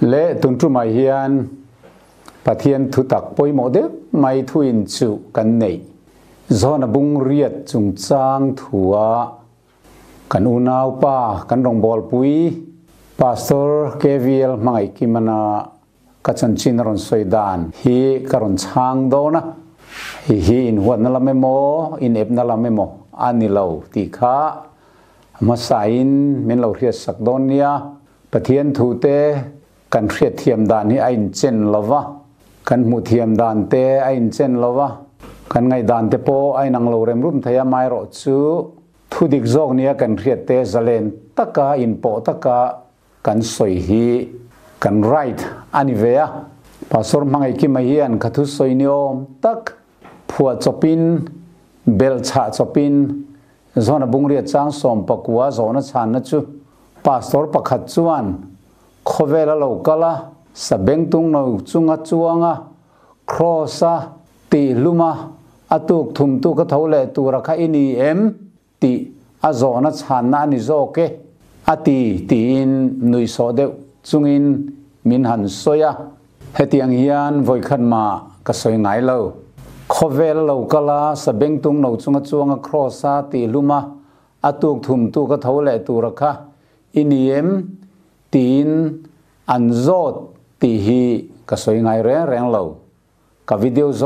เละตุนจุมาเฮียนปะเทียนทุตักปอยโมเดไม่ทุอินจุกันเนยจอนบุงเรียดจุงจางถัวกันอุณาวป้ากันรองบอลปุยพาสเตอร์เควิลมังไอกิมันกัจจันชินรอนสวยดานฮีกรอนช้างโดนะฮีอินหัวนั่นละไม่โมอินเอฟนั่นละไม่โมอันนี้เราตีข้ามาสายอินเมนเราเรียกสักโดนเนียปะเทียนทูเตกันเรียดเทียมดานนี้ไอ้เจนลวะกันมุเทียมดานเตไอ้เจนลวะกันไงดานเตโปไอ้นางโลเรมรุ่มทยาไมรอจูทุดิกโจกเนี้ยกันเรียดเตซาเลนตะกาอินโปตะกากันสวยฮีกันไรท์อันนี้เวียพอสรมังไอคิมาเฮียนขัทุสวยนิยมตักผัวจบินเบลชาจบินโซนบุงเรียดจางสมปกัวโซนชานนัจูพาสตอร์ปขัดจวนขเวลาโลกละสเบงตุงนูจุงจวงะครอสะตีลุมาอตุกทุมตุกเท่าเลตุระคาอินีเอ็มตีอาโซนัชานานิโซเกอตีตีอินนุยโซเดจุงอินมินหันโซยาเฮติยังฮิยันวอยขันมากระสวยไงเลวขเวลาโลกละสเบงตุงนูจุงจวงะครอสะตีลุมาอตุกทุมตุกเท่าเลตุระคาอินีเอ็มตีนอันโซตีฮีก็สวยงามแรงเลวกับวิดีโอซ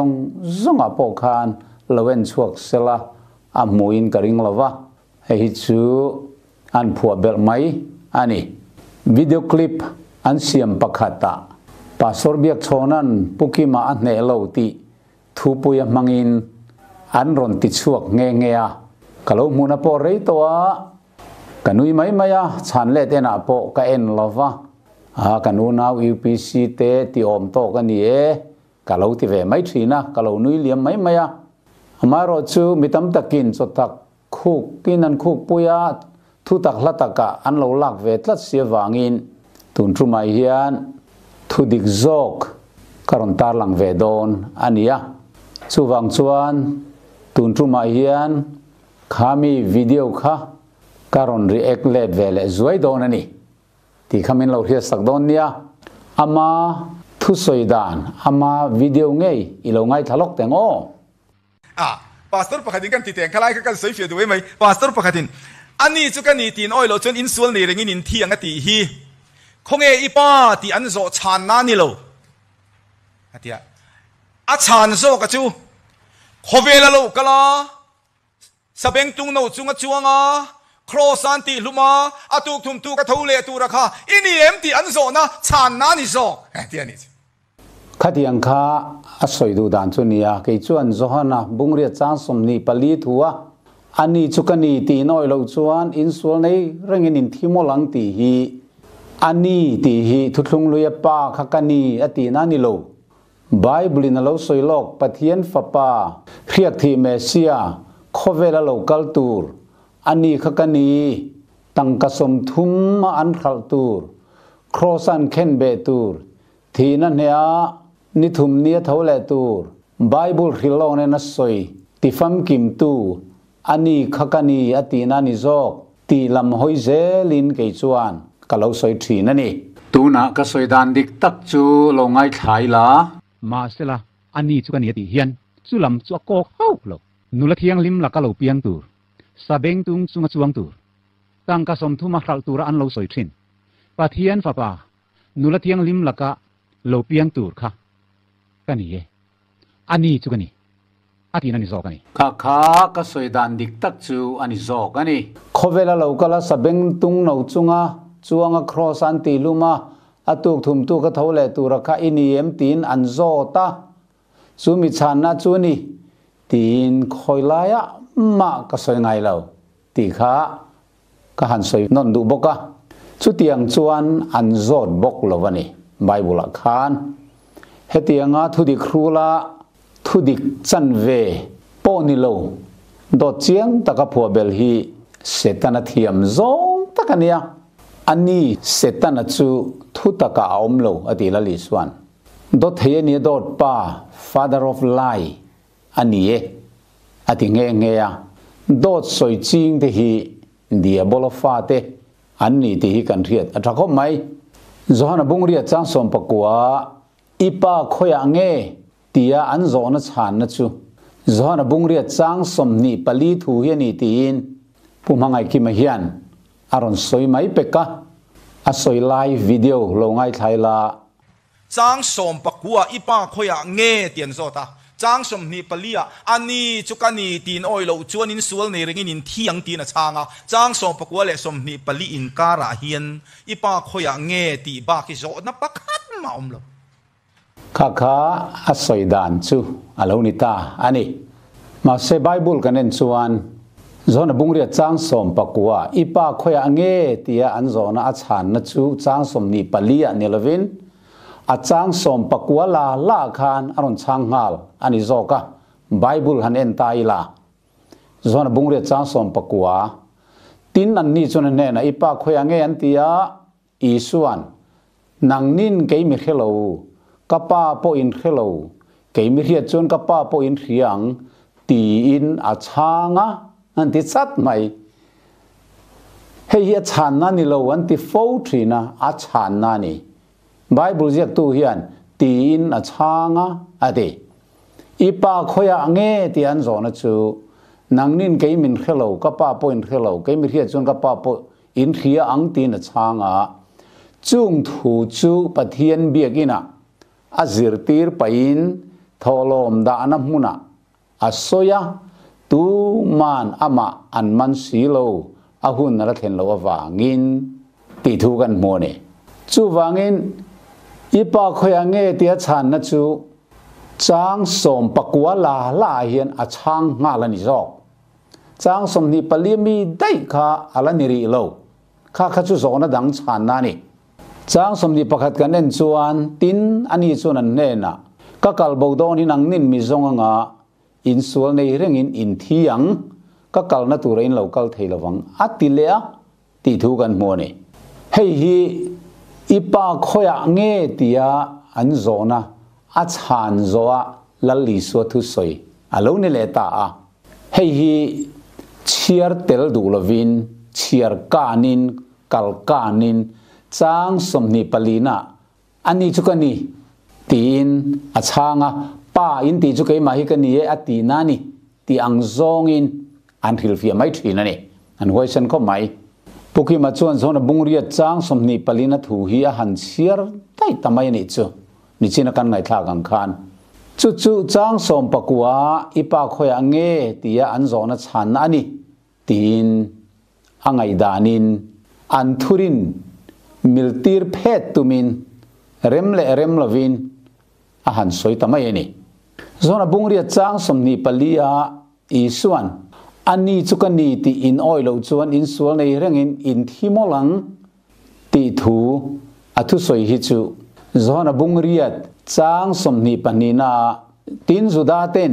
งอพอคานเลเวนชวกเซลาอามูอินกริงเลวะให้ชูอันผัวเบลไมอันนี้วิดีโอคลิปอันเสียมปะขัตตาปาสอร์เบียกโชนันปุกิมาอันเนเลวตีทูปุยมังอินอันรอนติดชวกเงียกะโลมูนาปอเรยตัวกันนุยไม่มายาฉันเล่เตนาปอกะเอ็นเลวะกันนูนาว UPC เตติอมโตกันนี่กะเราที่เวไม่ทีนะกะเรานุยเลี้ยมไม่มายาหมายรอจูมิตำตะกินสตักคุกกินันคุกปุยาทุตักละตักะอันเราลักเวทลัดเสียวางินตุนทรูมาเฮียนทุดิกโจกกรอนตาลังเวดอนอันนี้จูวังจวนตุนทรูมาเฮียนขามีวิดีโอค่ะการอนรีแอคเลดเวลสวยโดนนี่ที่คำนี้เราเรียกสักโดนเนี่ยอามาทุสวยดานอามาวิดีโอไงอีเราไงทะเลาะแต่งโอ้พาสตอร์ปะขัดินกันติดแต่งคล้ายกันสวยเฟียด้วยไหมพาสตอร์ปะขัดินอันนี้จุกันนี่ตีนอ้อยเราจนอินส่วนนี่เรื่องนี้ที่ยังตีฮีคงอีป้าที่อันโซชานนั่นนี่เราอันที่ชานโซกจูขเวลาเรากะลาสเปงตุงโนจุงจวงครอสันติลุมาอตุกทุมตุกะทูเลตุระคาอินี่เอ็มตีอันโซนะชานนั่นนี่โซที่อันนี้ขัดยังข้าอาศัยดูด่านจุนียเกี่ยจวนโซฮานะบุงเรียจางสมนีปลีทัวอันนี้จุกันนี่ตีน้อยเราจวนอินส่วนในเรื่องนี้ที่มลังตีฮีอันนี้ตีฮีทุกลุงลุยป้าขักันนี่อตีนั่นนี่โลไบเบิลนั่นเราสวยโลกปะเทียนฟ้าป้าเรียกที่เมสซิอาขเวลาโลกัลตูร์อันนี้ขักันนี่ตั้งกสมทุมมาอันขัลตูร์ครอสันเคนเบตูร์ที่นั่นเนี่ยนิทุมเนียเท่าเลตูร์ไบเบิลฮิลโลเนนัสอยที่ฟัมกิมตูอันนี้ขักันนี่อตีนั่นนี่โจกที่ลำหอยเซลินเกี่ยจวนก็เราสวยทีนั่นนี่ตูน่ะก็สวยดานดิกตักจูลงไงไทยละมาเสละอันนี้จุกันนี่ตีเฮียนจุลำจัวโกเข้าหลอกนุละเทียงลิมละก็เราเปียงตูสเบงตุงจุงจวงตูตั้งกสมทุมาครัลตูระอันเราสวยทินปะเทียนฟ้าป่านุละเทียงลิมละก็เราเปียงตูค่ะกันนี่อันนี้จุกันนี่อาทิตย์นั้นโจกันนี่ข้าก็สวยดานดิกตักจูอันนี้โจกันนี่ขเวลาเราก็ละสเบงตุงนูจุงจวงครอสันติลุมาอตุกทุมตุกะเท่าเลตุระคาอินีเอ็มตีนอันโจตาซูมิชานาจูนี่ตีนคอยลายะมาก็สวยไงเราตีข้าก็หันสวยนนดูบกะชุดเตียงจวนอันโจดบกเราวันนี้ไบเบิลคานเฮตียงทุดิครูละทุดิจันเวปอนิโลดอเจียงตะกับผัวเบลฮีเสตันเทียมโจตะกันเนี่ยอันนี้เสตันจูทุตะกะอมโลอติละลิสวันดอเทียนี่ดอป้า father of lie อันนี้อติเงี้ย dot soi ching te hi dia bolofa te an ni te hi kan riat athakho mai zohana bungria chang som pakwa ipa khoya nge tia an zona chan na chu zohana bungria chang som ni pali thu hi ni tin pumangai ki ma hian aron soi mai peka a soi live video lo ngai thaila chang som pakwa ipa khoya nge tian zota chang som ni palia ani chukani tin oilo chuan in sual nei ringin in thiang tin a changa chang som pakwa le som ni pali in kara hian ipa khoya nge ti ba ki zo na pakhat ma omlo kha a soi dan chu alo ni ta ani ma se bible kanen chuan zona bungria chang som pakwa ipa khoya nge tia an zona a chan na chu chang som ni palia nilovin a chang som pakwa la khan aron chang hal ani zoka bible han en taila zona bungria chang som pakwa tin an ni chun ne na ipa khoya nge an tia isuan nangnin ke mi khelo kapa po in khelo ke mi ria chun kapa po in riang ti in a changa an ti chat mai hei hi chan na ni lo an ti fo thina a chan na ni bible ziak tu hian ti in a changa ade ipa khoya nge ti an zona chu nangnin ke min khelo kapa po in khelo ke mi ria chun kapa po in ria ang tin a changa chung thu chu pathian biakina azir tir pain tholom da na muna asoya tu man ama an man silo ahun na thlen lo awangin ti thu kan mo ne chu wangin ipa khoya nge tia chan na chu chang som pakwa la hian a chang nga la ni zo chang som ni palimi dai kha ala ni ri lo kha chu zo na dang chan na ni chang som ni pakhat kan en chuan tin ani chun an ne na ka kal bo do ni nang nin mi zonga nga in sual nei rengin in thiang ka kal na tu rein local theilawang atilea ti thu kan mo ne hei hi ipa khoya nge tia an zona a chan zoa lalli so thu soi alo ne le ta a hei hi chiar tel du lovin chiar kanin kal kanin chang som ni palina ani chukani tin a changa pa in ti chu ke ma hi ka ni e ati na ni ti ang zong in an thil fia mai thina ni an hoisan ko mai puki ma chuan zona bungria chang som ni palina thu hi a han chiar tai tamai ni chu ni china kan ngai thla gang khan chu chang som pakwa ipa khoya nge tia an zona chan ani tin angai danin an thurin miltir phet tumin rem lovin a han soi tamai ni zona bungria chang som ni palia isuan ani chukani ti in oilo chuan in sual nei rengin in thimolang ti thu athu soi hi chu zona bungria chang som ni panina tin zuda ten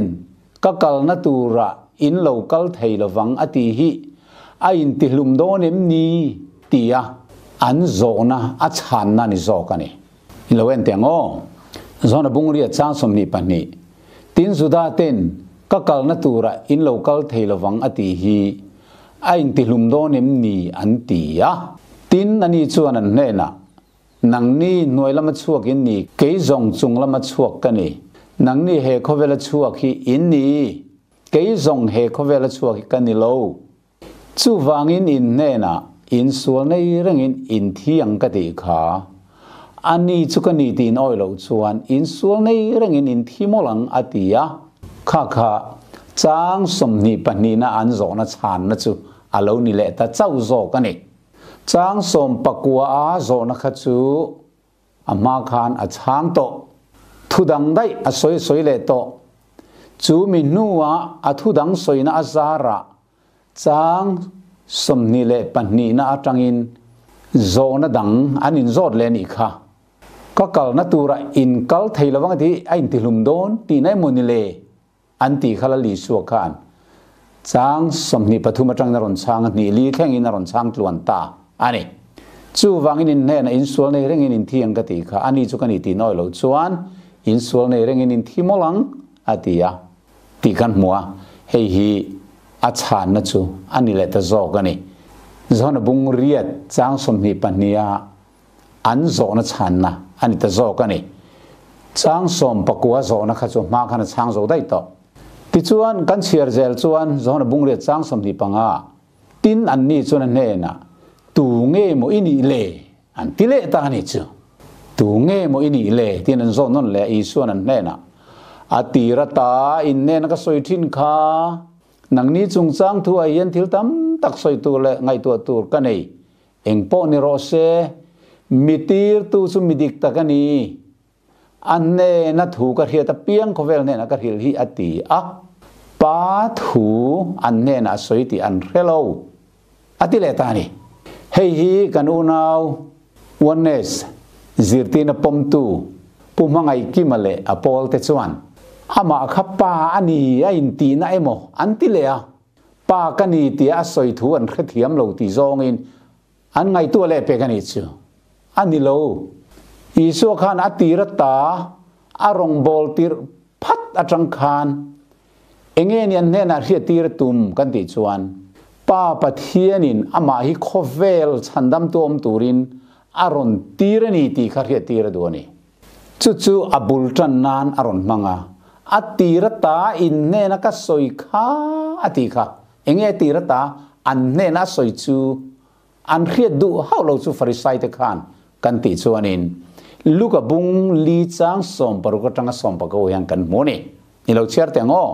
kakal na tura in local theilawang ati hi a in ti hlum do nem ni tia an zona a chan na ni zokani in lo en tengo zona bungria chang som ni pani tin zuda ten kakal na tura in local theilawang ati hi a in ti hlum do nem ni an tia tin ani chuan an ne na nang ni noi lama chuak in ni ke zong chung lama chuak kani nang ni he khovela chuak hi in ni ke zong he khovela chuak kani lo chu wangin in ne na in sual nei rengin in thiang ka ti kha ani chukani tin oilo chuan in sual nei rengin in thimolang atia kha chang som ni panina an zona chan na chu alo ni le ta chau zo kani chang som pakwa a zona kha chu ama khan a chang to thudang dai a soi le to chu mi nuwa a thudang soina azara chang som ni le panni na atangin zona dang anin zot le ni kha ka kal na tura in kal theilawang thi ain ti hlum don ti nai moni le an ti khala li su khan chang som ni pathuma tang na ron chang ni li theng in ron chang tluan ta ani chu wangin in ne na in sual nei rengin in thiang ka ti kha ani chu kani ti noi lo chuan in sual nei rengin in thimolang atia ti kan muwa hei hi a chan na chu ani le ta zo ka ni zona bung riat chang som ni pania an zo na chan na ani ta zo ka ni chang som pakua zo na kha chu ma khan chang zo dai to ti chuan kan chiar zel chuan zona bung riat chang som ni panga tin an ni chuan ne na tu nge mo ini le an ti le ta ni chu tu nge mo ini le tin an zo non le I suan an ne na atira ta in ne na ka soi thin kha nang ni chung chang thu a yen thil tam tak soi tu le ngai tu tur ka nei eng po ni ro se mitir tu su midik ta ka ni an ne na thu ka hria ta piang ko vel ne na ka hil hi ati a pa thu an ne na soi ti an hello ati le ta ni hei hi kan u nau oneness zirtina pom tu pumangai kimale apol te chuan ama khapa ani a in ti na emo anti le a pa kani ti a soi thu an khethiam lo ti zong in an ngai tu le pe kani chu ani lo isu khan atira ta arong bol tir phat atang khan enge ni an ne na hria tir tum kan ti chuan pa pathianin ama hi khovel chandam tom turin aron tirani ti kharia tira duani chu abul tan nan aron manga atira ta in ne na ka soi kha ati kha enge tira ta an ne na soi chu an khria du how lo chu farisai te khan kan ti chuanin luka bung li chang som paru ka tanga som pa ko yang kan moni ni lo chiar te ngo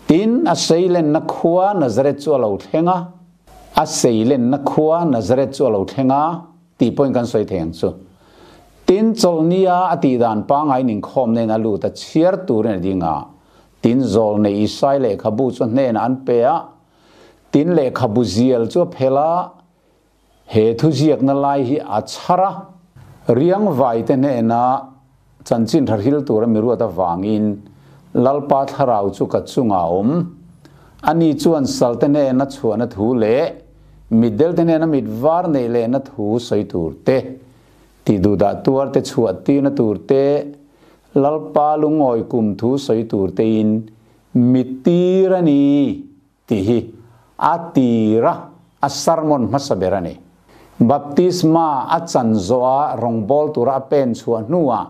tin a seilen na khuwa nazaret chu lo thenga a seilen na khuwa nazaret chu lo thenga ti point kan soi theng chu tin cholnia ati dan pa ngai ning khom ne na lu ta chiar tur ne dinga tin zol ne isai le khabu chu ne na an pe a tin le khabu zial chu phela he thu ziak na lai hi achara riang vai te ne na chanchin thar hil tur mi ru ta wangin lalpa tharau chu ka chunga ani chuan sal te ne na chuana thu le middel te ne na midwar nei le na thu soi tur te ti du da tuar te chuat ti na tur te lalpa lungoi kum thu soi tur te in mitirani ti hi atira a sermon masaberani baptisma a chanzoa rongbol tura pen chua nuwa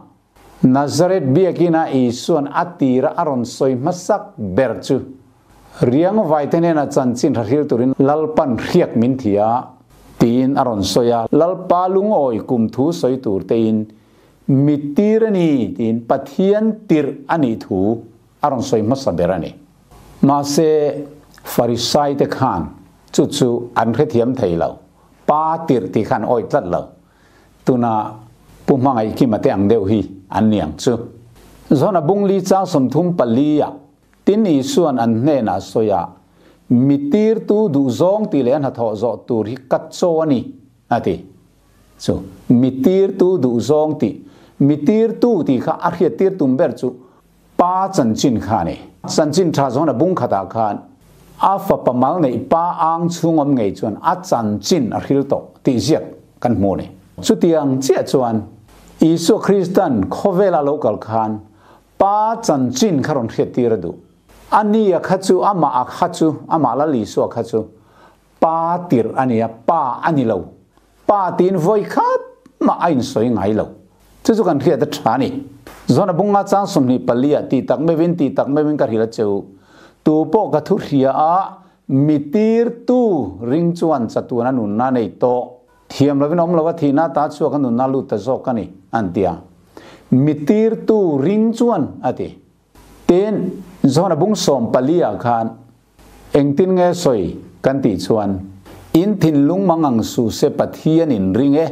Nazaret biakina isuan atira aron soi masak berchu riang vaitene na chanchin rhil turin lalpan riak min thia tin aron soya lalpalung oi kum thu soi tur tein mitirani tin pathian tir ani thu aron soi masaberani ma se farisai te khan chu an khethiam thailo pa tir ti khan oi tlat lo tuna pumangai ki mate ang deu hi an niang chu zona bungli cha som thum palia tin isuan an ne na soya mitir tu du zong ti len ha tho zo tur hi kat cho ani ati so mitir tu du zong ti mitir tu ti kha arhia tir tum ber chu pa chanchin khane chanchin tha zona bung khata khan afa pamal nei pa ang chungom ngei chuan a chanchin arhil to ti ziak kan mu ne chu tiang chia chuan Isu Kristan khovela local khan pa chanchin kharon khetira du ani akhachu ama akhachu ama la li so akhachu pa tir ania pa ani lo pa tin voi khat ma ain soi ngai lo chu kan khia ta thani zona bunga chang somni palia ti tak me win kar hila cheu tu po ka thu ria a mitir tu ring chuan chatuna nun na nei to thiam lovin om lova thina ta chu kan nun na lu ta zo kani antia mitir tu ring chuan ati ten zona bung som palia khan engtin nge soi kan ti chuan in thin lung mangang su se pathian in ringe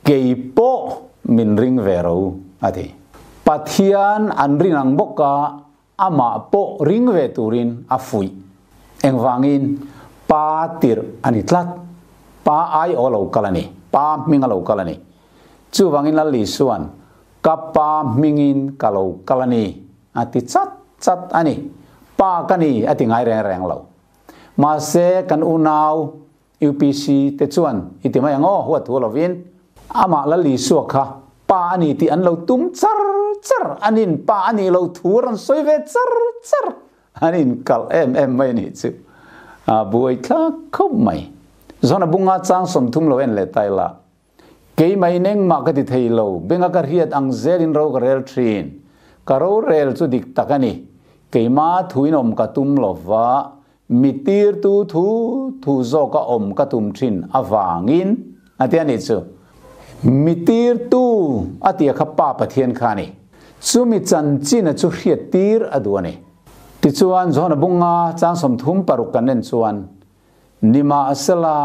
keipo min ring vero ati pathian an rinang boka ama po ring ve turin afui engwangin patir ani tlat pa ai olo kalani pa mingalo kalani chu wangin la li suan kapa mingin kalau kalani ati chat ani pa kani ati ngai reng lo ma se kan unau UPC te chuan iti mai ngo huat hu lovin ama la li su kha pa ani ti an lo tum char anin pa ani lo thuran soi ve char anin kal em mai ni chu บุยทักเข้าไม่ส่วนบุงอาจางสมทุมเราเองเลยตายละเกี่ยไม่เน่งมากติดเทโลเบงกระเรียดอังเซลินเรากระเรลทรีนกระโรเรลจุดิกตะกันนี่เกี่ยมาถุยนมกระตุ้มหลบว่ามิตีร์ทูโซกะอมกระตุ้มทรินอวางินอันที่อันนี้จูมิตีร์ตูอัติยขป้าปะเทียนขานี่จูมิจันจินจูเรียตีร์อดวนี่ติจวนส่วนบุงอาจางสมทุมปรุกันเน้นส่วนนิมาอัสละ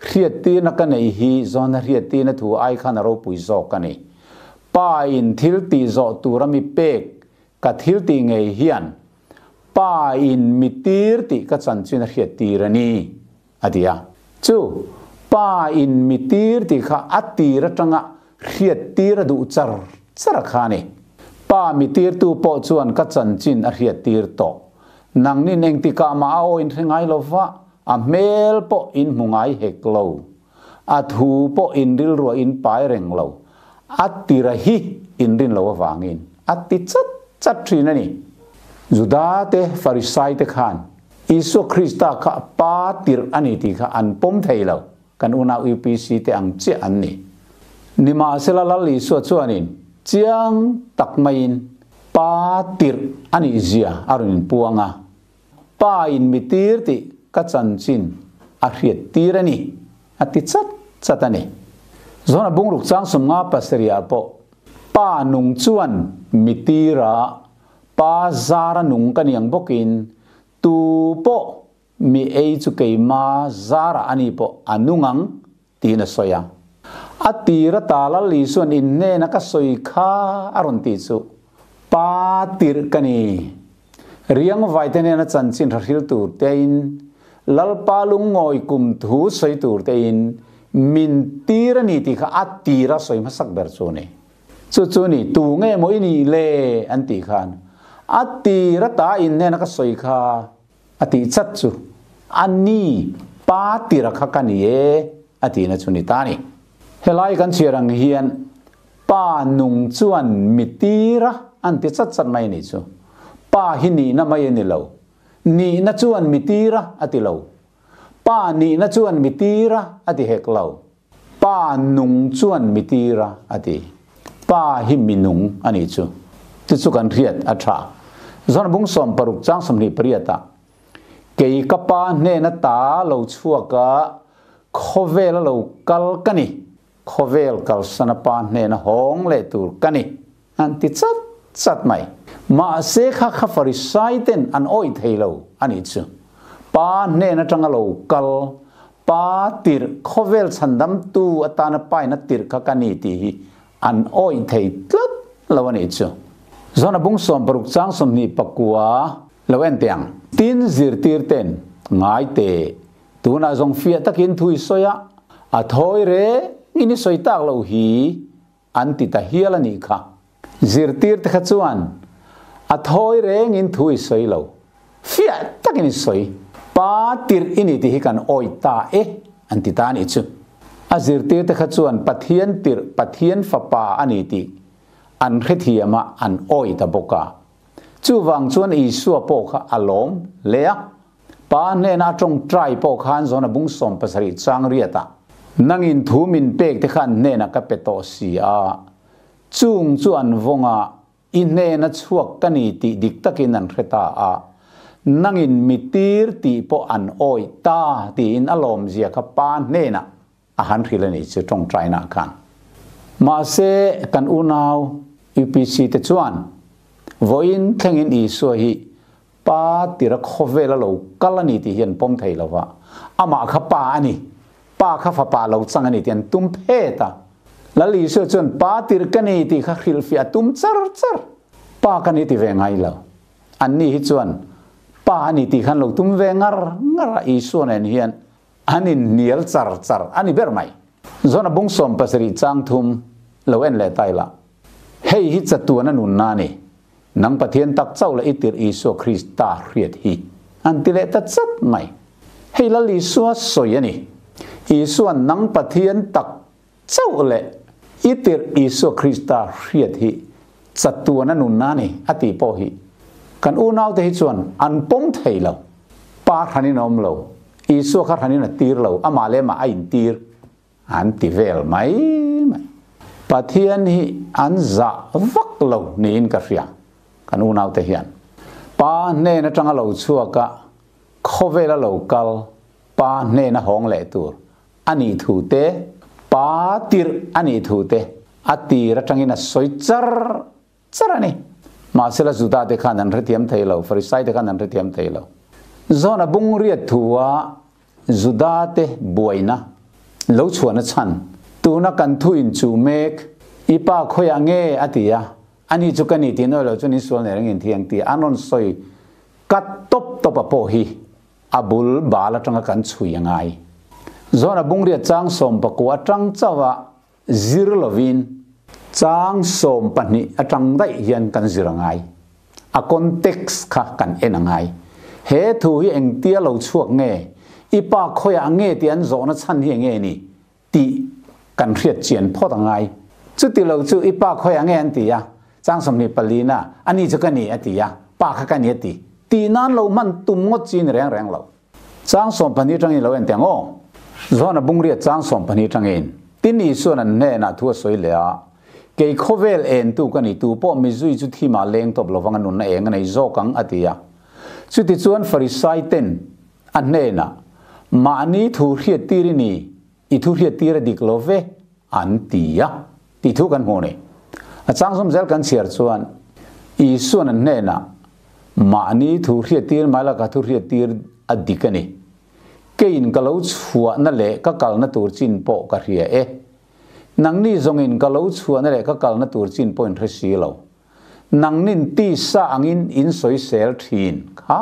เรียตีนักกันไอฮีส่วนเรียตีนัทูไอขันเราปุยโซกันนี่ป้าอินทิลตีโซตูรามิเปกกัดทิลตีไงเฮียนป้าอินมิตีร์ติกัดสันจินเรียตีรนี่อดียาจูป้าอินมิตีร์ติข้าอัตตีระจังะเรียตีระดูจาร์ขานี่ป้ามิตีร์ตูปอจวนกัดสันจินเรียตีร์โตนังนี่เองติกามาเอาอินเงไงลวะa mel po in mungai heklo athu po in dil ro in pai reng lo atirahi in din lo wangin ati chat thina ni juda te farisai te khan isu krista kha patir ani ti kha an pom thailo kan una upc te ang che an ni nima sela lali so chuanin chiang takmain patir ani zia arun puanga pa in mitir tiกัจจันจินอาเรียตีระนี่อติจัดนี่ส่วนบุงลูกจ้างสมงาปัสริยาปอป้านุงจวนมิตีระป้าซาระนุงกันยังบกินตูปอมีเอจุเกยมาซาระอันนี้ปออนุงังตีนสอยอตีระตาลลีส่วนอินเนนักสอยข้าอรุณติสุป้าติรกันนี่เรียงไว้แต่เนี่ยนะจันจินริลตูเตอินลัลปาลุงงอยกุมทูสวยตูเตอินมินตีระนี่ที่ข้าอัตตีระสวยมาสักเบอร์โซเน่จู่ๆนี่ตูเงยมวยนี่เล่อันตีขานอัตตีระตาอินเนี่ยนักสวยข้าอัตตีจัดจู่อันนี้ปาตีระข้ากันนี่อัตตีนะจุนิตานี่เฮลัยกันเชียรังเฮียนป้านุงจวนมิตีระอันตีจัดไม่นี่จู่ป้าหินีน่ะไม่เห็นเรานี่น่ะชวนมิตีระอติเราป้านี่น่ะชวนมิตีระอติเฮกเราป้านุงชวนมิตีระอติป้าหิมินุงอันนี้จู่ที่สุกันเรียดอัตราส่วนบุงสมปรุกจ้างสมนิปริยตาเกี่ยกับป้าเนนตาเราชั่วกะโคเวลเรากัลกันนี่โคเวลกัลสนป้าเนนหงเลตูกันนี่อันที่จัดไหมมาเสกข้าฟาริสัยเต็นอันอ้อยเทโลอันนี้จู่ป้าเนนจังเรากัลป้าติร์โคเวลสันดัมตูอัตานป้ายนัติร์ข้ากันนี่ที่อันอ้อยเทลัดเราอันนี้จู่ส่วนบุงสมปรุกจ้างสมนิปกัวเราเอ็นเตียงตินซิร์ติร์เต็นง่ายเตตูน่าจงเฟียตะกินทุยสอยะอัทอยเรอินิสอยตากเราฮีอันติตาเฮียลนี่ค่ะซิร์ติร์ตขจวนอัทอยเรงอินทุยสอยเราเฟียตะกินสอยปาติร์อินิที่กันโอยตาอันติตานี่จู่อาซิร์ติร์ตขจวนปัทเทียนติร์ปัทเทียนฟ้าป่าอันนี้ที่อันเขียมาอันอ้อยตะบกาจู่วังชวนอีสัวปกอารมณ์เลี้ยป้าเนน่าจงใจปกขันส่วนบุงสมภาษาจางเรียตานั่งอินทูมินเปกที่ขันเนน่ากับเปโตสีอาจุงจวนวงอาอินเนน่าชั่วกันนี่ติดิกตะกินนันเรตาอานั่งอินมิตีร์ติปอันอ้อยตาติอินอารมณ์เสียกับป้าเนน่าอาหารที่เล่นจะจงใจนักขันมาเสกันอุณาวอุปสิตจวนวันแข่งอินอีสัวฮีป้าติระโคเวลเรากัลนี่ที่เห็นปมไทยเราว่าอามาขับป้าอันนี้ป้าขับป้าเราสังอันนี้ที่อันตุ้มเพตาแล้วลีสัวจวนป้าติระกันนี่ที่ขับฮิลฟิอาตุ้มซาร์ป้ากันนี่ที่เวงไงเราอันนี้ฮิจวนป้าอันนี้ที่ขันเราตุ้มเวงร์อีสัวเนี่ยเห็นอันนี้เนียลซาร์อันนี้เบอร์ไม่ส่วนบุงสมภาษาจางทุมเราเอ็นเลตายละเฮ้ยฮิตจัตัวนั้นนุนนานี่นังปะเทียนตักเจ้าละอิติร์อิสุคริสตาเรียดฮีอันติเลตัดจัดไหมเฮ้ยละลิสัวสวยนี่อิสุนังปะเทียนตักเจ้าละอิติร์อิสุคริสตาเรียดฮีจัตัวนั้นนุนนานี่อติโปฮีกันอูนาวเตฮิจวนอันปมไทยเราป้ ป้าทันนี่น้อมเราอีสัวข้าทันนี่น่ะตีเราอามาเลมาอินตีร์อันติเวลไหมปะเทียนฮีอันจะวักเรานี่อินกระเรียกันอุณาวเทียนป้าเน่นะจังเราชัวกะข้อเวลาเรากัลป้าเน่นะห้องเละตัวอันนี้ถูเตป้าตีร์อันนี้ถูเตอัตีระจังอินะสวยจระนี่มาเสละจุดาเด็กขันนันเรียมไทยเราฟริสัยเด็กขันนันเรียมไทยเราจอนบุงเรียทัวจุดาเตบวยนะเราชวนฉันตัวนักการทุนจูเมกอีป้าคอยงเงอติยาอันนี้จุกันนี่ที่น้อยเราจนนี้ส่วนในเรื่องที่ยังที่อันนั้นสวยกัดตบปะโพฮีอับุลบาลจังกันช่วยยังไงจอนบุงเรียจังสมปะกัวจังเจ้าวะซิรลวินจังสมปนิจังได้ยันกันซิรังไงอะคอนเท็กซ์ค่ะกันเอ็นไงเหตุที่เองเตียเราช่วยเงอีป้าคอยงเงที่อันโซนฉันเฮียงเงนี่ตีกันเรียดเจียนพอตั้งไงจุดที่เราจู่อีป้าคอยงเงอันตีอะจังสมนิปลีน่ะอันนี้จะกันนี่อันตีอะป้าข้ากันนี่ตีนั้นเรามันตุ้มงดจีนแรงเราจังสมปนิจังอินเราเอ็นเตียงโอโซนบุงเรียจังสมปนิจังอินที่นี่ส่วนนั้นแน่น่ะทั่วสวยเลยอะเกี่ยข้อเวลเอ็นตู้กันนี่ตู้พอมีจุดจุดที่มาเลี้ยงตบเราฟังกันนู่นเองกันในโจกังอันตีอะจุดที่ส่วนฟริสัยเต็นอันแน่น่ะมานี้ทุเรียตีรินีอีทุเรียตีระดิกโลเวอันตียะตีทุกันหัวเนี่ยอาจารย์สมเด็จกันเสียร์ส่วนอีส่วนนั้นแน่น่ะมานี้ทุเรียตีรมาละก็ทุเรียตีรอดิกันนี่เกี่ยนกะลูชัวนั่นแหละก็กะลนั่นตัวจินโปกะเรียนังนี่ทรงอินกะลูชัวนั่นแหละก็กะลนั่นตัวจินโปอินทรีเรานังนินตีสาอังอินสวยเซลทีนค่ะ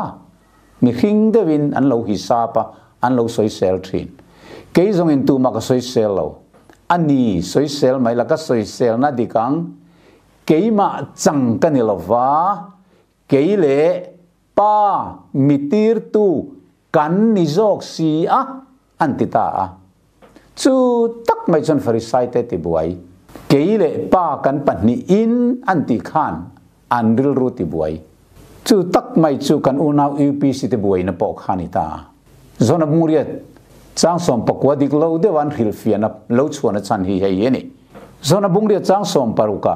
มีหิงเดวินอันเราหิซาปะอันเราสวยเซลทีนเกี่ยงอินตัวมาก็สวยเซลเราอันนี้สวยเซลไม่ละก็สวยเซลน่าดีกังเกี่ยมาจังกันนี่เราว่าเกี่ยเล่ป้ามิติร์ตูกันนิจอกสีอะอันติตาอะจู่ตักไม่จนฟริสัยเตติบวยเกี่ยเล่ป้ากันปันนี่อินอันติขานอันริลรูติบวยจู่ตักไม่จู่กันอุณาวยูพีสิติบวยนปอกขานิตาโซนบุงเรียจังสมปกวดิกเลวเดวันฮิลฟียนับเลวชวนจันฮีเฮยนี่โซนบุงเรียจังสมปารุกะ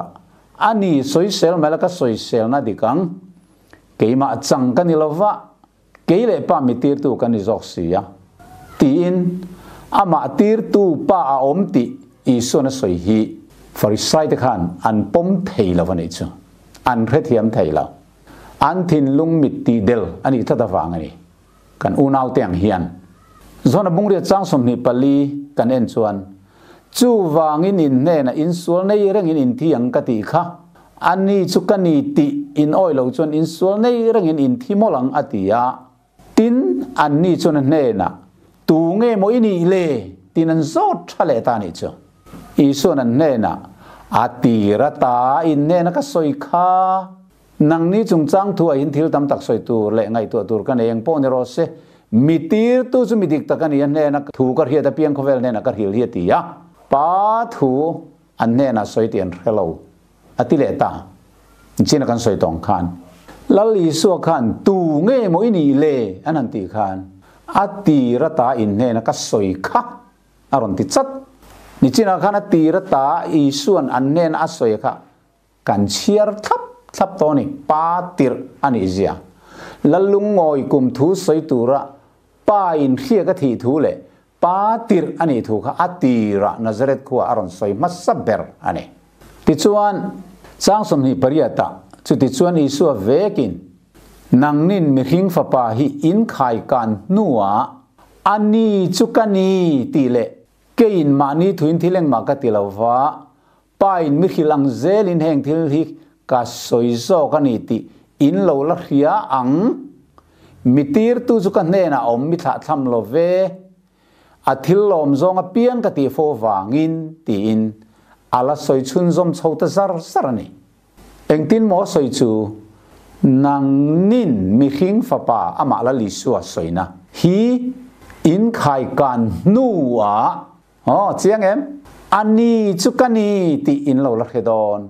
อันนี้สวยเซลไม่ละก็สวยเซลน่าดีกังเกี่ยมาจังกันนี่ละวะเกี่ยเล่ป้ามิติร์ตูกันนิจอกสีอะตีอินอามาติร์ตูป้าอาอมติอีส่วนสวยฮีฟริสัยตะขันอันปมเทยละวันนี้จ้ะอันเรียเทียมเทยละอันทินลุงมิติเดลอันนี้ทัดฟังอันนี้กันอุณาวเตียงเฮียนโซนบุงเรียจังสมนิปลีกันเอ็นชวนจู่วางอินเน่นะอินส่วนในเรื่องอินที่ยังกติค่ะอันนี้จุกันนี่ติอินอ้อยเราจนอินส่วนในเรื่องอินที่มลังอติยาตินอันนี้จนเน่นะตูเงโมอินี่เล่ตินันโซทะเลตานี่จ้ะอีส่วนนั้นเน่นะอติระตาอินเน่นะก็สวยค่ะนังนี้จงจังทัวอินทิลตำตักสวยตัวเละไงตัวตัวกันเองป้อนในรถเสมิติร์ตัวจุมิดิกตะกันยันเน่นะถูกกระเฮียตะเพียงเขาเวลเน่นะกระเฮียเฮียตียะป้าถูอันเน่นะสวยเตียนเฮลโลอติเลตาจีนกันสวยตองคันลลีสัวคันตูเงโมอินีเล่อันนั้นตีคันอติระตาอินเน่นะก็สวยค่ะอารมณ์ติดจัดนี่จีนคันอติระตาอีส่วนอันเน่นะสวยค่ะกันเชียร์ทับตัวนี้ป้าติร์อันนี้เสียแล้วลุงงอยกุมทูสวยตัวระป้าอินเรียกที่ทูเล่ป้าติร์อันนี้ถูกค่ะอติระนัจเรตขัวอารมณ์สวยมัสเบร์อันนี้ติดชวนสร้างสมนิปริยตาจุดติดชวนอิสุเวกินนังนินมิหิงฟ้าป้าฮีอินขายกันนัวอันนี้จุกันนี้ตีเล่เกี่ยนมานี้ทุนที่เล่งมากติลาวะป้าอินมิหิลังเซลินแห่งที่ฮิกัสโซยโซกันนี้ตีอินโลลักเฮียอังมิติร์ตุจุกันเนนะอมมิถาทำโลเวอาทิลลมจงอเปียงกติโฟวางินตีอินอาลาสอยชุนจมชาวตะซาร์สารนี่เองตินหมอสอยจูนางนินมิหิงฟ้าป้าอามาลาลิสัวสอยนะฮีอินขายกันนัวเจียงเอ็มอันนี้จุกันนี้ตีอินโลลักเฮดอน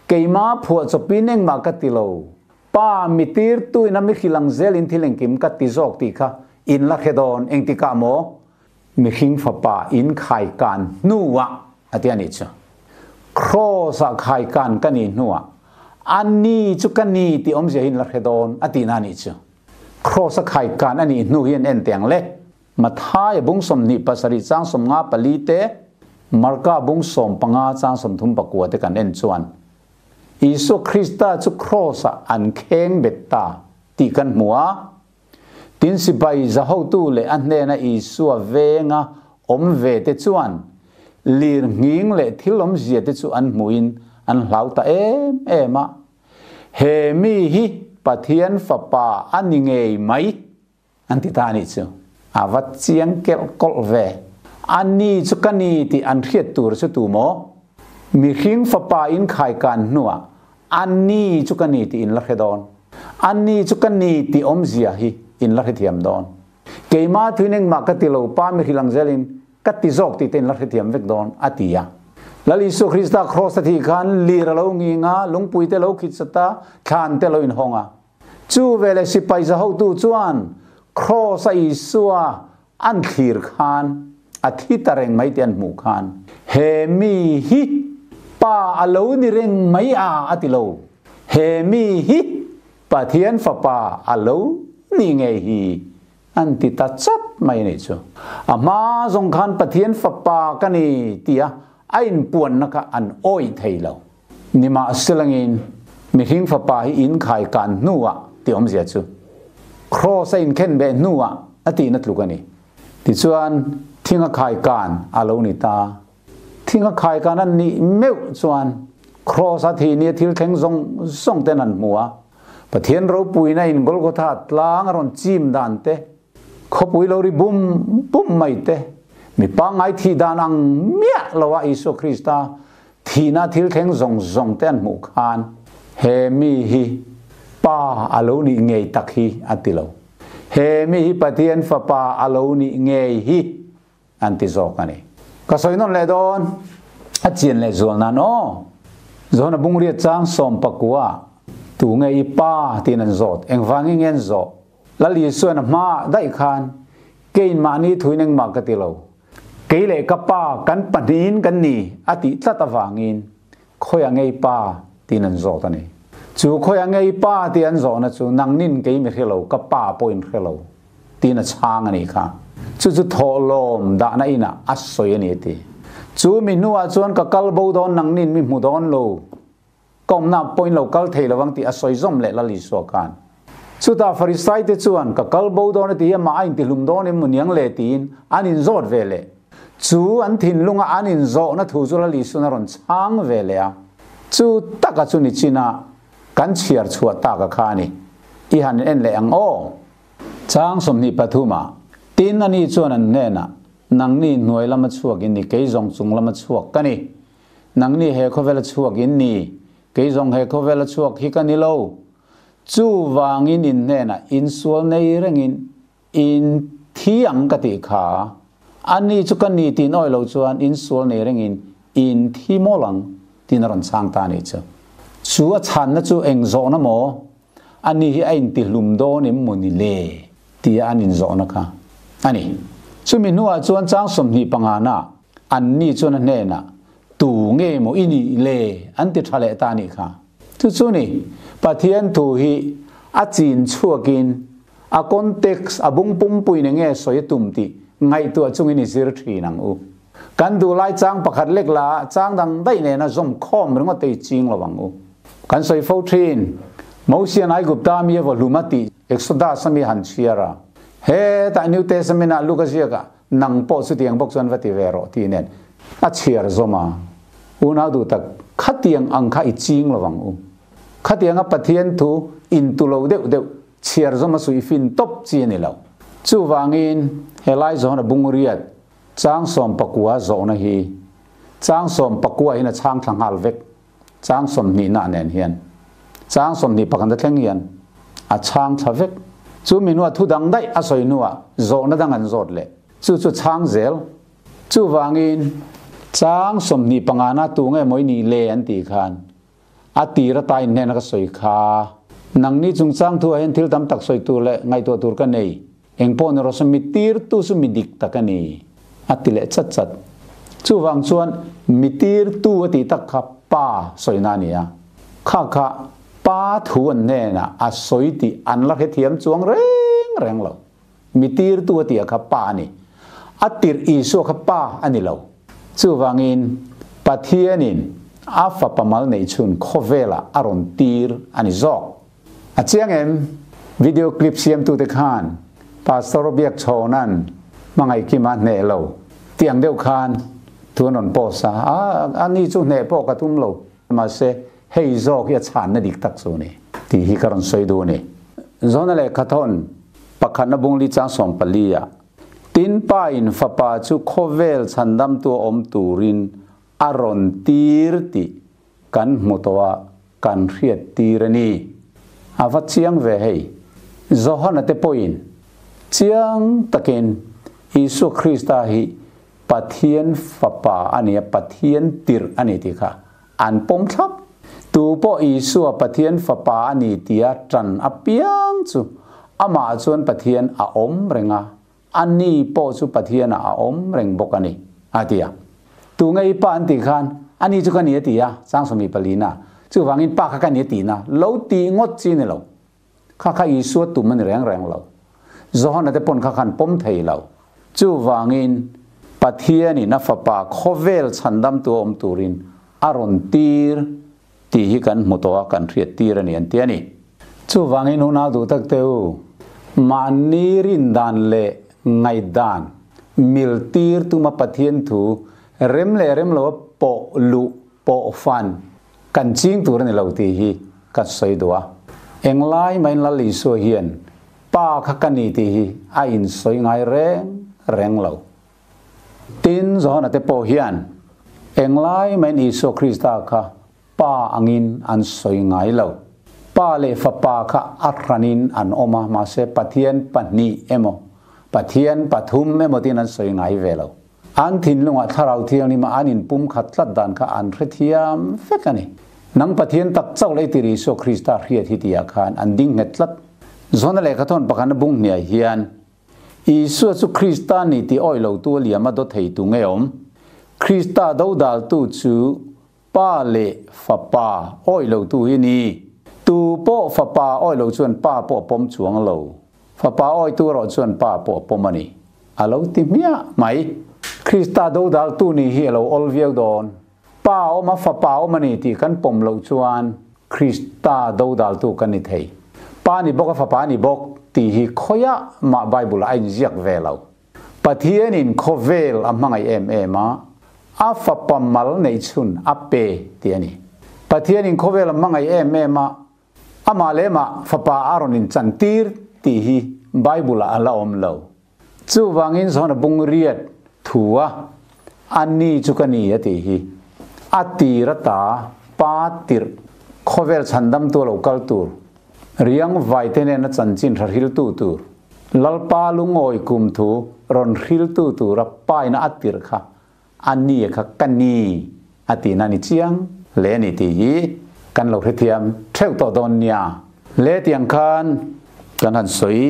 เกี่ยมาผัวจบปีนึงมากติโลป้ามิติร์ตุยน้ำมิขิลังเซลินที่เล่งกิมกัติจอกตีค่ะ อินลักเฮดอนเองติกาโมมีหิงฟ้าป่าอินไข่กันนัวอันนี้จ้ะครอสไข่กันกันนี่นัวอันนี้จุกันนี่ที่อมเสียหินลักเฮดอนอันนี้นั่นจ้ะครอสไข่กันอันนี้นัวเห็นเอ็นเตียงเล่มาท้ายบุ้งสมนิปัสริจังสมงาปลีเตมาร์กาบุ้งสมปังอาจังสมทุมปะกัวเตกันเอ็นจวนอิสุคริสต์จุครอสอันเข่งเบตตาตีกันหัวตินสิไปจะเข้าตู้เลยอันเนนะอิสุเวงะอมเวเตจวนลีร์งิงเลยที่ลมเสียเตจวนมุอินอันเหลาตาเอมาเฮมีฮิปะเทียนฟ้าป่าอันยังไงไหมอันที่ตานี่จ้ะอาวัดเสียงเกลกลเวอันนี้จุกันนี้ที่อันเรียดตัวสุดตัวโมมีหิงฟ้าป่าอินไข่กันนัวอันนี้จุกันนี้ที่อินลักเฮดอนอันนี้จุกันนี้ที่อมเสียฮิอินลักเฮเทียมดอนเกี่ยมาทุนเองมากติโลป้ามีหิลังเจลินกัติจอกที่อินลักเฮเทียมเวกดอนอติยาแล้วอิสุคริสต์ครอสที่ขันลีระลงิงาลุงปุยเตโลคิดสตาขันเตโลอินฮงาจูเวลสิไปจะเข้าตู้จวนครอสอิสุอันขีร์ขานอาทิตย์เร่งไม่เตียนหมู่ขานเฮมีฮิป้าอโลนี่เร่งไม่อาติโลเฮมีฮิปะเทียนฟ้าป่าอโลนี่ไงฮีอันติตาจัดไม่เนี่ยจ้ะอามาสงขันปะเทียนฟ้าป่ากันนี่เตียไอ้ปวนนักอันโอยไทยเรานี่มาสิลังอินมีหิงฟ้าป่าอินไข่กันนัวที่อมเสียจ้ะครอสอินเข็นเบนัวอตินัดลูกนี่ที่ส่วนทิ้งไข่กันอโลนิตาทิ้งไข่กันนั่นนี่เมื่อส่วนครอสทีนี่ที่แข็งส่งเตนันมัวปะเทียนเราปุยในอินกอลโกธาตลางอรอนจิมดานเตเขาปุยเราริบุมไม่เตมีปังไอที่ดานังเมียเราว่าอิสุคริสต์ที่น่าทิลแข็งส่งเตนหมู่คานเฮมีฮีป้าอโลนี่เงยตักฮีอัติโลเฮมีฮีปะเทียนฟ้าป้าอโลนี่เงยฮีอันติโซกันนี่ก็สอยนนเลยโดนอาเจียนเลยส่วนนั้นโอ้ส่วนบุงเรียจังสมปะกัวตัวไงป้าที่นั่นจดเองฟังเงี้ยจดแล้วลีส่วนมาได้ขานเกณฑ์มานี้ถุยนึงมากติโลเกย์เลยกับป้ากันปนินกันนี่อติตัดฟังอินคอยไงป้าที่นั่นจดนี่จูคอยไงป้าที่นั่นจดนะจูนังนินเกย์ไม่เขลกับป้าปอยน์เขลที่นั่นช่างนี่ค่ะจูทอลมด่านอินะอัศสวยนี่ทีจูมีนัวจวนกับกัลบูดอนนังนินมีหมูดอนโลก็มนับปอยน์เรากัลเทลวังที่อัศสวยจอมเละละลิสวกันสุดท้ายฟาริสัยที่จวนกับกัลบูดอนที่ยังมาอินที่ลุมดอนมันยังเละตีนอันอินโจดเวลจูอันทินลุงอันอินโจนะทูจุละลิสุนารอนช่างเวลจูตักจูนิชินะกันเชียร์ชัวตักขานี่อีหันเอ็นเลงโอช่างสมนิปทุมาตีนอันนี้จวนอันเน่นะนังนี่หน่วยละมัดชัวกินนี่เกยจงจุงละมัดชัวกันนี่นังนี่เฮโคเวลชัวกินนี่เกยจงเฮโคเวลชัวฮิกันนี่โลจูวางอินเน่นะอินส่วนในเรื่องอินที่อังกติขาอันนี้จุกันนี่ตีน้อยเราจวนอินส่วนในเรื่องอินที่โมลังตีนรันช่างตานี่เจ้าชัวชันนะจูเองโจนะโมอันนี้ไอ้อินติลุมโดนี่มุนิเลตีอันอินโจนะคะอันนี้ชุมินัวจวนจ้างสมนิปังอานะอันนี้จวนเน่นะตูเงโมอินี่เลอันติทะเลตานี่ค่ะทุกส่วนนี้ปะเทียนตูฮีอาจีนชัวกินอาคอนเท็กซ์อาบุงปุ่มปุยเนสอยตุมตีไงตัวจุงอินิสิรทีนังอูกันดูไล่จ้างประคัดเล็กละจ้างดังได้เนี่ยนะจอมข้อมหรือว่าเตยจริงระวังอูกันสอยฟูทรีนมอเสียนไอกุบตามีวอลูมาติเอ็กซ์ดาสมีหันเชียระเฮ้แต่นิวเตสมินาลูกเสียกะนังโปสุดยังบอกส่วนวัติเวโรที่เนี่ยอาเชียร์ซมาอุณาดูตักขัดยังอังคาอิจริงระวังอูขัดยังปะเทียนทูอินตุโลเดวเชียร์ซมาสุยฟินตบจีนี่แล้วจูวางอินเฮลัยโซนบุงเรียดจ้างสมปะกัวโซนฮีจ้างสมปะกัวหินะช่างทางฮัลเวกจ้างสมนีน่าเนียนเฮียนจ้างสมนีปะกันตะเทงเฮียนอาช่างทเวกจูมินัวทุดังได้อาศัยนัวโซนดังอันโซดเลยจูช่างเซลจูวางอินจ้างสมนีปังอานาตูงไอ้มวยนีเลอันตีขานอาตีระตายเนี่ยนักสวยขานังนี้จุงจ้างทัวเห็นทิลตำตักสวยตัวเลยไงตัวกันเนย eng pon ro so mitir tu su midik takani atile chat chat chu wang chuan mitir tu ati tak kha pa soina nia kha kha pa thu an ne na a soi ti an la he thiam chuang reng lo mitir tu ati kha pa ni atir isu kha pa ani lo chu wangin pathianin afa pamal nei chun khovela aron tir ani zok achiang em video clip siam tu te khan pastor biak chonan mangai ki ma ne lo tiang deuh khan tuanon po sa ani chu ne po ka tum lo ma se hei zok ya chan na dik tak so ni ti hi karon soi du ni zona le khathon pakhan na bungli cha som palia tin pa in fa pa chu khovel chandam tu om turin aron tir ti kan mutowa kan riat tirani avat chiang ve hei zohana te poin chiang takin Isu Krista hi pathian fapa ani pathian tir ani ti kha an pom thap tu po Isu pathian fapa ani tia tran apiang chu ama chuan pathian a om renga ani po chu pathian a om reng bokani atia tu ngai pa an ti khan ani chu kan ni tia sang somi palina chu wangin pa kha kan ni ti na lo ti ngot chi ni lo kha kha Isu tu man reng lo zohana te pon kha khan pom thei lo chu wangin pathiani na fapa khovel chandam tu om turin aron tir ti hi kan mutowa kan riat tir ani an tiani chu wangin una du tak teu manirin dan le ngai dan mil tir tu ma pathian thu rem lo po lu po fan kan ching tur ni lo ti hi ka soi duwa englai main la li so hian pa kha kani ti hi a in soi ngai reng lo tin zona te po hian englai main Isu Krista kha pa angin an soi ngai lo pa le fa pa kha athranin an oma ma se pathian pani emo pathian pathum emo tin an soi ngai ve lo an thin lunga tharau thiang ni ma anin pum khat tlat dan kha an rethiam fekani nang pathian tak chau le ti Isu Krista riat hi tia khan an ding hetlat zona le khathon pakhan bung nia hian Isu chu Krista ni ti oilo tu liama do thei tu ngeom Krista do dal tu chu pa le fa pa oilo tu ni tu po fa pa oilo chuan pa po pom chuang lo fa pa oi tu ro chuan pa po pom ani alo ti mia mai Krista do dal tu ni hi lo ol viau don pa o ma fa pa o mani ti kan pom lo chuan Krista do dal tu kan ni thei pa ni bok fa pa ni bok ti hi khoya ma Bible ai ziak velo pathian in khovel amangai ma a fa pamal nei chun ape ti ani pathian in khovel amangai ma ama le ma fa pa aron in chantir ti hi Bible ala om lo chu wangin zona bung riat thua ani chukani ati hi atirata patir khovel chandam tu local tur riang vai tene na chanchin rhil tu tur lalpa lungoi kum thu ron rhil tu ra pai na atir kha ani kha kani ati na ni chiang le ni ti hi kan lo hethiam theu to don nia le tiang khan kan han soi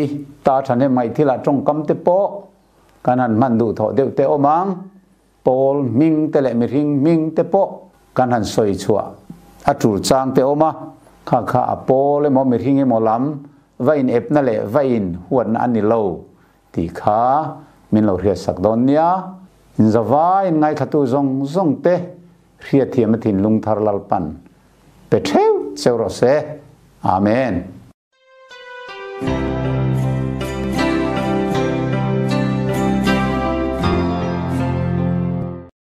ta thane mai thila trong kam te po kan han man du tho deu te omang pol ming te le mi ring ming te po kan han soi chua atul chang te oma kha kha apo le mo mi ring e mo lam vain ep na le vain huan ani lo ti kha min lo ria sak don nia in zawai ngai khatu zong te ria thiam thin lung thar lal pan pe theu cheu ro se amen